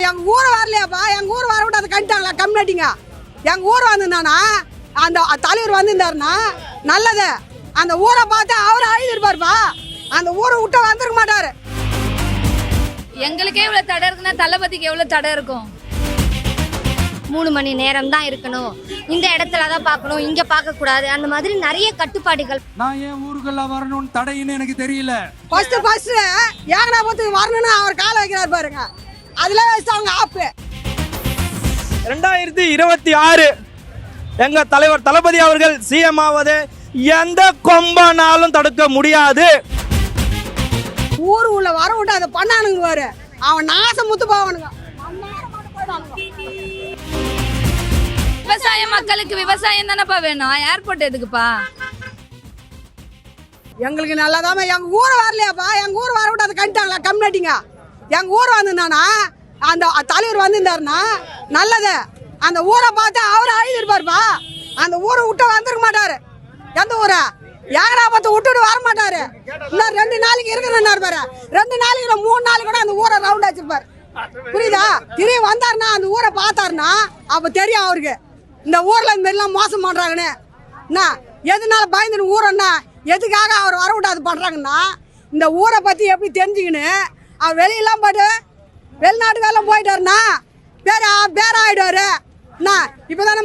எங்க ஊர் வரலையாப்பா, எங்க ஊர் வர விட்டு அதை கட்டிட்டாங்களா கம்யூனிட்டிங்க. எங்க ஊர் வந்திருந்தானா அந்த தலைவர் வந்திருந்தாருன்னா நல்லது. அந்த ஊரை பார்த்து அவரு அழுதுருப்பாருப்பா. அந்த ஊரை விட்டு வந்துருக்க மாட்டாரு. எங்களுக்கே இவ்வளவு தடை இருக்குன்னா தளபதிக்கு எவ்வளவு தடை இருக்கும்? 3 மணி நேரம் தான் இருக்கணும், இந்த இடத்துல தான் பார்க்கணும், இங்க பார்க்க கூடாது, அந்த மாதிரி நிறைய கட்டுப்பாடுகள். நான் ஏன் ஊருக்கெல்லாம் வரணும்னு தடையின்னு எனக்கு தெரியல. ஃபர்ஸ்ட் ஏகனாபுரத்துக்கு வரணும்னு அவர் கால வைக்கிறார் பாருங்க. அதுல அவங்க ஆப்பு 2026 எங்க தலைவர் தளபதி அவர்கள் சிஎம் ஆவது எந்த கொம்பனாலும் தடுக்க முடியாது. ஊர் உள்ள வர விட்டு அதை பண்ணானுங்க பாரு, அவன் நாசம் முத்து போவானுங்க. விவசாய மக்களுக்கு விவசாயம் தானப்பா வேணும், ஏர்போர்ட் எதுக்குப்பா? எங்களுக்கு நல்லாதாம எங்க ஊர் வரலையாப்பா, எங்க ஊர் வர விட்டு அதை கட்டிட்டாங்களா கம்யூனிட்டிங்க. எங்க ஊர் வந்திருந்தானா அந்த தலைவர் வந்திருந்தாருன்னா நல்லது. அந்த ஊரை பார்த்து அவரு அழுதுருப்பாருப்பா. அந்த ஊரை விட்டு வந்துருக்க மாட்டாரு. எந்த ஊரை ஏகனாபுரத்தை விட்டுட்டு வர மாட்டாரு. இன்னும் 2 நாளைக்கு இருக்கிறாரு பாரு. 2 நாளைக்கு 3 நாளைக்கு கூட அந்த ஊரை ரவுண்ட் வச்சிருப்பாரு. புரியுதா? திரும்பி வந்தாருன்னா அந்த ஊரை பார்த்தாருன்னா அப்ப தெரியும் அவருக்கு இந்த ஊர்ல இந்த மாதிரிலாம் மோசம் பண்றாங்கன்னு. என்ன எதுனால பயந்துன்னு ஊரன்னா எதுக்காக அவர் வர விட்டு அது பண்றாங்கன்னா இந்த ஊரை பத்தி எப்படி தெரிஞ்சுக்கின்னு அவர் வெளியெல்லாம் போயிட்டு வெளிநாட்டுக்கெல்லாம் போயிட்டாருன்னா பேர ஆயிடுவாரு. என்ன இப்பதானே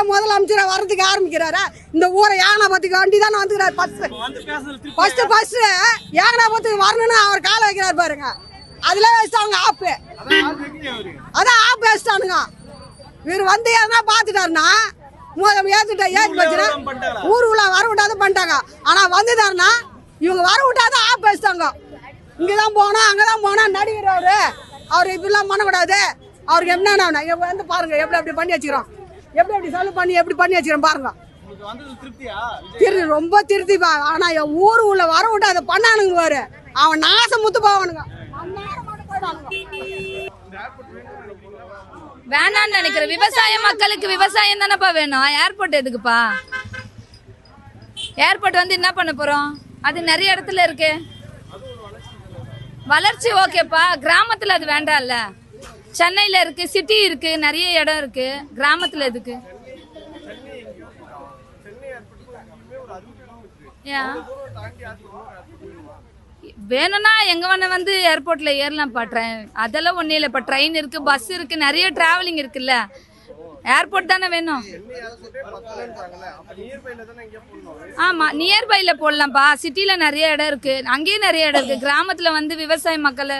முதல் அமைச்சர் வர்றதுக்கு ஆரம்பிக்கிறாரு. இந்த ஊரை ஏகனாபுரத்துக்கு வண்டி தானே வந்துக்கிறாரு. ஃபர்ஸ்ட் ஏகனாபுரத்துக்கு வரணும்னு அவர் கால வைக்கிறாரு பாருங்க. அதுல வச்சுட்டாங்க ஆப்பு, அதான் ஆப்பு வச்சுட்டானுங்க. இவர் வந்து எதனா பாத்துட்டாருன்னா ஏற்றி வச்சுனா ஊருக்குள்ள வர விட்டாதான் பண்ணிட்டாங்க. ஆனா வந்துட்டாருன்னா இவங்க வர விட்டாதான் ஆப்பு வச்சுட்டாங்க. இங்கதான் போனா அங்கதான் போனா நடிகர் அவரு இப்படிலாம் பண்ணக்கூடாது. அவருக்கு என்ன வந்து பாருங்க எப்படி பண்ணி வச்சுக்கிறோம், எப்படி செலவு பண்ணி எப்படி பண்ணி வச்சுக்கிறோம் பாருங்க. ரொம்ப திருப்திப்பா. ஆனா என் ஊரு உள்ள வர விட்டு அதை பண்ணானுங்க பாரு, அவன் நாசம் முத்து போவானுங்க. வேணான்னு நினைக்கிறேன். விவசாய மக்களுக்கு விவசாயம் தானப்பா வேணும், ஏர்போர்ட் எதுக்குப்பா? ஏர்போர்ட் வந்து என்ன பண்ண போறோம்? அது நிறைய இடத்துல இருக்கு. வளர்ச்சி ஓகேப்பா, கிராமத்துல அது வேண்டாம்ல. சென்னையில இருக்கு, சிட்டி இருக்கு, நிறைய இடம் இருக்கு. கிராமத்துல எதுக்கு? வேணும்னா எங்க வேணா வந்து ஏர்போர்ட்ல ஏறலாம் பாட்டுறேன். அதெல்லாம் ஒன்றும் இல்லை. இப்போ ட்ரெயின் இருக்கு, பஸ் இருக்கு, நிறைய டிராவலிங் இருக்குல்ல. ஏர்போர்ட் தானே வேணும். ஆமா, நியர்பைல போடலாம்ப்பா. சிட்டில நிறைய இடம் இருக்கு, அங்கேயும் நிறைய இடம் இருக்கு. கிராமத்துல வந்து விவசாய மக்களை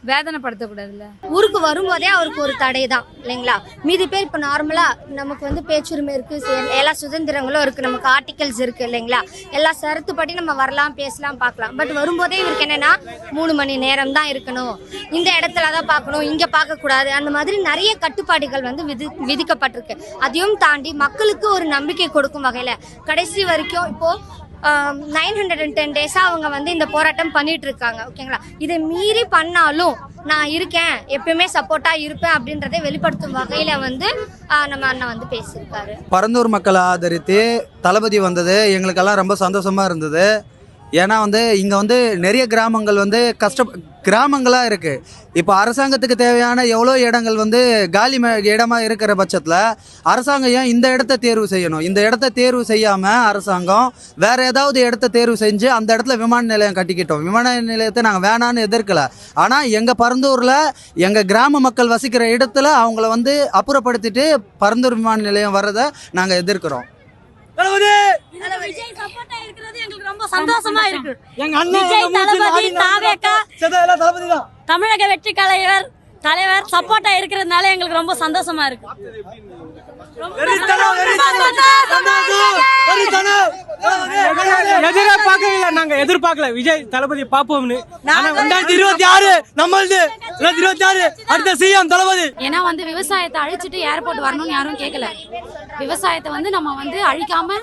வேதனைப்படுத்தக்கூடாதுல்ல. ஊருக்கு வரும்போதே அவருக்கு ஒரு தடை தான் இல்லைங்களா? மீதி பேர் இப்போ நார்மலா நமக்கு வந்து பேச்சுரிமை இருக்கு, எல்லா சுதந்திரங்களும் இருக்கு, நமக்கு ஆர்டிகல்ஸ் இருக்கு இல்லைங்களா? எல்லா சரத்துப்படி நம்ம வரலாம், பேசலாம், பார்க்கலாம். பட் வரும்போதே இவருக்கு என்னன்னா 3 மணி நேரம் தான் இருக்கணும், இந்த இடத்துல தான் பார்க்கணும், இங்க பார்க்க கூடாது, அந்த மாதிரி நிறைய கட்டுப்பாடுகள் வந்து விதிக்கப்பட்டிருக்கு. அதையும் தாண்டி மக்களுக்கு ஒரு நம்பிக்கை கொடுக்கும் வகையில கடைசி வரைக்கும் இப்போ 910 டேஸா அவங்க வந்து இந்த போராட்டம் பண்ணிட்டு இருக்காங்க. ஓகேங்களா? இதை மீறி பண்ணாலும் நான் இருக்கேன், எப்பயுமே சப்போர்ட்டா இருப்பேன் அப்படின்றதை வெளிப்படுத்தும் வகையில வந்து நம்ம அண்ணன் வந்து பேசியிருக்காரு. பரந்தூர் மக்களை ஆதரித்து தளபதி வந்தது எங்களுக்கெல்லாம் ரொம்ப சந்தோஷமா இருந்தது. ஏன்னா வந்து இங்கே வந்து நிறைய கிராமங்கள் வந்து கிராமங்களாக இருக்குது. இப்போ அரசாங்கத்துக்கு தேவையான எவ்வளோ இடங்கள் வந்து காலி இடமா இருக்கிற பட்சத்தில் அரசாங்கம் ஏன் இந்த இடத்த தேர்வு செய்யணும்? இந்த இடத்த தேர்வு செய்யாமல் அரசாங்கம் வேற ஏதாவது இடத்த தேர்வு செஞ்சு அந்த இடத்துல விமான நிலையம் கட்டிக்கிட்டோம். விமான நிலையத்தை நாங்கள் வேணான்னு எதிர்க்கலை. ஆனால் எங்கள் பரந்தூரில் எங்கள் கிராம மக்கள் வசிக்கிற இடத்துல அவங்கள வந்து அப்புறப்படுத்திட்டு பரந்தூர் விமான நிலையம் வர்றதை நாங்கள் எதிர்க்கிறோம். சந்தோஷமா இருக்கு. தமிழக வெற்றி தலைவர் சப்போர்ட்டா இருக்கிறதுனால எங்களுக்கு ரொம்ப சந்தோஷமா இருக்கு. எதிர்பார்க்கல விஜய் தளபதி பாப்போம்னு. 2026 நம்மளது 2026 அடுத்த சிஎம் தளபதி. ஏன்னா வந்து விவசாயத்தை அழிச்சிட்டு ஏர்போர்ட் வரணும்னு யாரும் கேட்கல. விவசாயத்தை வந்து நம்ம வந்து அழிக்காம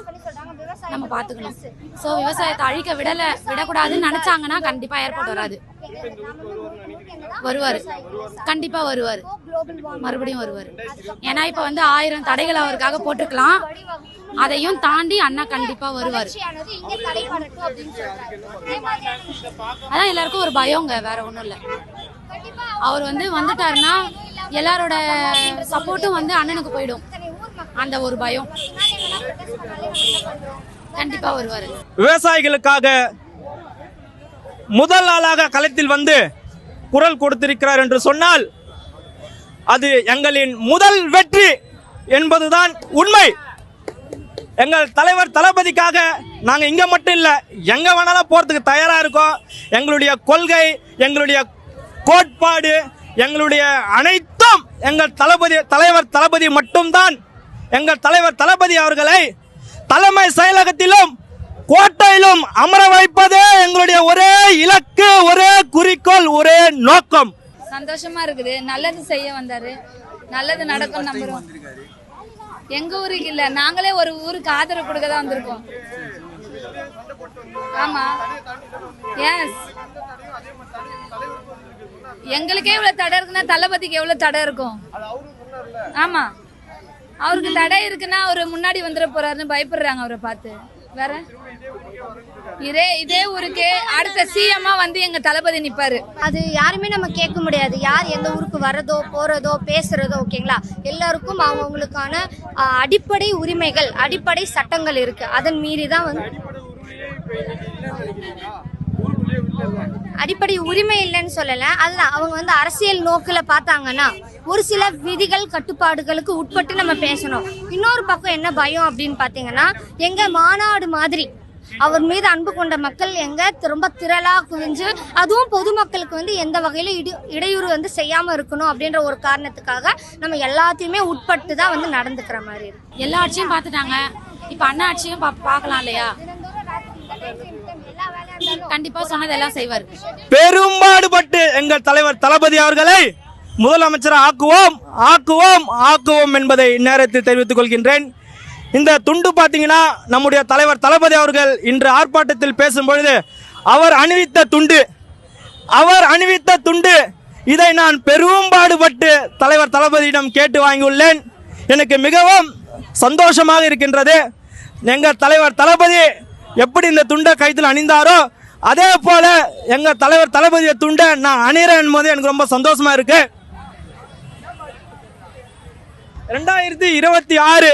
நம்ம பாத்துக்கணும். சோ விவசாயத்தை அழிக்க விடக்கூடாதுன்னு நினைச்சாங்கன்னா கண்டிப்பா ஏர்போர்ட் வராது. வருவாரு, கண்டிப்பா வருவாரு, மறுபடியும் வருவாரு. ஏன்னா இப்ப வந்து 1000 தடைகள் அவருக்காக போட்டுக்கலாம், அதையும் தாண்டி அண்ணா கண்டிப்பா வருவாரு. அதான் எல்லாருக்கும் ஒரு பயங்க, வேற ஒண்ணும் இல்ல. அவர் வந்து வந்துட்டாருன்னா எல்லாரோட சப்போர்ட்டும் வந்து அண்ணனுக்கு போயிடும். அந்த ஒரு பயம். கண்டிப்பா வருவாரு. விவசாயிகளுக்காக முதல் ஆளாக களத்தில் வந்து குரல் கொடுத்திருக்கிறார் என்று சொன்னால் அது எங்களின் முதல் வெற்றி என்பதுதான் உண்மை. எங்கள் தலைவர் தளபதிக்காக நாங்கள் இங்கே மட்டும் இல்லை, எங்கே வேணாலும் போகிறதுக்கு தயாராக இருக்கோம். எங்களுடைய கொள்கை, எங்களுடைய கோட்பாடு, எங்களுடைய அனைத்தும் எங்கள் தலைவர் தளபதி மட்டும்தான். எங்கள் தலைவர் தளபதி அவர்களை தலைமை செயலகத்திலும் கோட்டையிலும் அமர வைப்பதே எங்களுடைய ஒரே இலக்கு, ஒரே குறிக்கோள், ஒரே நோக்கம். சந்தோஷமா இருக்குது. நல்லது செய்ய வந்தாரு, நல்லது நடக்கும் நம்புறோம். எங்க ஊருக்கு இல்ல, நாங்களே ஒரு ஊருக்கு ஆதரவு கொடுக்க தான் வந்திருக்கோம். ஆமா, எஸ். எங்களுக்கே இவ்வளவு தடை இருக்குன்னா தளபதிக்கு எவ்வளவு தடை இருக்கும்? ஆமா, அவருக்கு தடை இருக்குன்னா அவரு முன்னாடி வந்துட போறாருன்னு பயப்படுறாங்க அவரை பார்த்து. வேற இதே ஊருக்கு அடுத்த சிஎம்மா வந்து எங்க தளபதி நிப்பாரு. அது யாருமே நம்ம கேட்க முடியாது, யார் எந்த ஊருக்கு வர்றதோ போறதோ பேசுறதோ. ஓகேங்களா, எல்லாருக்கும் அவங்களுக்கான அடிப்படை உரிமைகள், அடிப்படை சட்டங்கள் இருக்கு. அதன் மீறி தான் வந்து அடிப்படை உரிமை இல்லைன்னு சொல்லல. அதுதான் அவங்க வந்து அரசியல் நோக்கில் பார்த்தாங்கன்னா ஒரு சில விதிகள் கட்டுப்பாடுகளுக்கு உட்பட்டு நம்ம பேசணும். இன்னொரு பக்கம் என்ன பயம் அப்படின்னு பார்த்தீங்கன்னா, எங்க மாநாடு மாதிரி அவர் மீது அன்பு கொண்ட மக்கள் எங்க ரொம்ப திரளா குவிஞ்சு, அதுவும் பொதுமக்களுக்கு வந்து எந்த வகையில இடையூறு வந்து செய்யாம இருக்கணும் அப்படின்ற ஒரு காரணத்துக்காக நம்ம எல்லாத்தையுமே உட்பட்டு தான் வந்து நடந்துக்கிற மாதிரி இருக்கு. எல்லா ஆட்சியும் பார்த்துட்டாங்க, இப்ப அண்ணா ஆட்சியும் பார்க்கலாம் இல்லையா? கண்டிப்பா சொன்னதெல்லாம் செய்வார். பெரும்பாடுபட்டு எங்கள் தலைவர் தளபதி அவர்களை முதலமைச்சர் ஆக்குவோம் ஆக்குவோம் ஆக்குவோம் என்பதை இந்நேரத்தில் தெரிவித்துக் கொள்கின்றேன். இந்த துண்டு பார்த்தீங்கன்னா, நம்முடைய தலைவர் தளபதி அவர்கள் இன்று ஆர்ப்பாட்டத்தில் பேசும்பொழுது அவர் அணிவித்த துண்டு இதை நான் பெரும்பாடுபட்டு தலைவர் தளபதியிடம் கேட்டு வாங்கியுள்ளேன். எனக்கு மிகவும் சந்தோஷமாக இருக்கின்றது. எங்கள் தலைவர் தளபதி எப்படி இந்த துண்டை கைத்தில் அணிந்தாரோ அதே போல எங்கள் தலைவர் தளபதியை துண்டை நான் அணிகிறேன் என்பது எனக்கு ரொம்ப சந்தோஷமா இருக்கு. 2026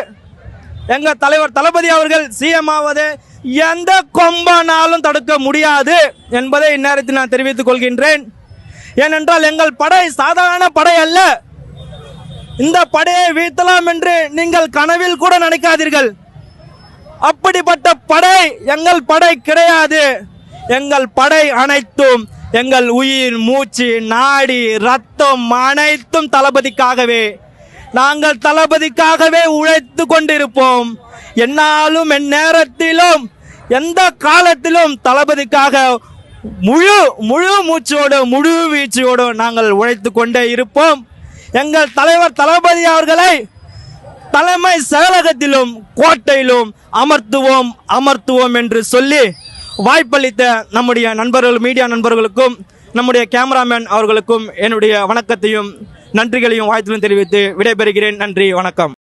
எங்க தலைவர் தளபதி அவர்கள் சிஎம் ஆவது எந்த கொம்பனாலும் தடுக்க முடியாது என்பதை இந்நேரத்தில் நான் தெரிவித்துக் கொள்கின்றேன். ஏனென்றால் எங்கள் படை சாதாரண படை அல்ல. இந்த படையை வீழ்த்தலாம் என்று நீங்கள் கனவில் கூட நினைக்காதீர்கள். அப்படிப்பட்ட படை எங்கள் படை கிடையாது. எங்கள் படை அனைத்தும் எங்கள் உயிர், மூச்சு, நாடி, ரத்தம் அனைத்தும் தளபதிக்காகவே. நாங்கள் தளபதிக்காகவே உழைத்து கொண்டிருப்போம். என்னாலும் என் நேரத்திலும் எந்த காலத்திலும் தளபதிக்காக முழு மூச்சோடு முழு வீச்சோடு நாங்கள் உழைத்து கொண்டே இருப்போம். எங்கள் தலைவர் தளபதி அவர்களை தலைமை செயலகத்திலும் கோட்டையிலும் அமர்த்துவோம் என்று சொல்லி வாய்ப்பளித்த நம்முடைய நண்பர்கள், மீடியா நண்பர்களுக்கும் நம்முடைய கேமராமேன் அவர்களுக்கும் என்னுடைய வணக்கத்தையும் நன்றிகளையும் வாழ்த்தும் தெரிவித்து விடைபெறுகிறேன். நன்றி, வணக்கம்.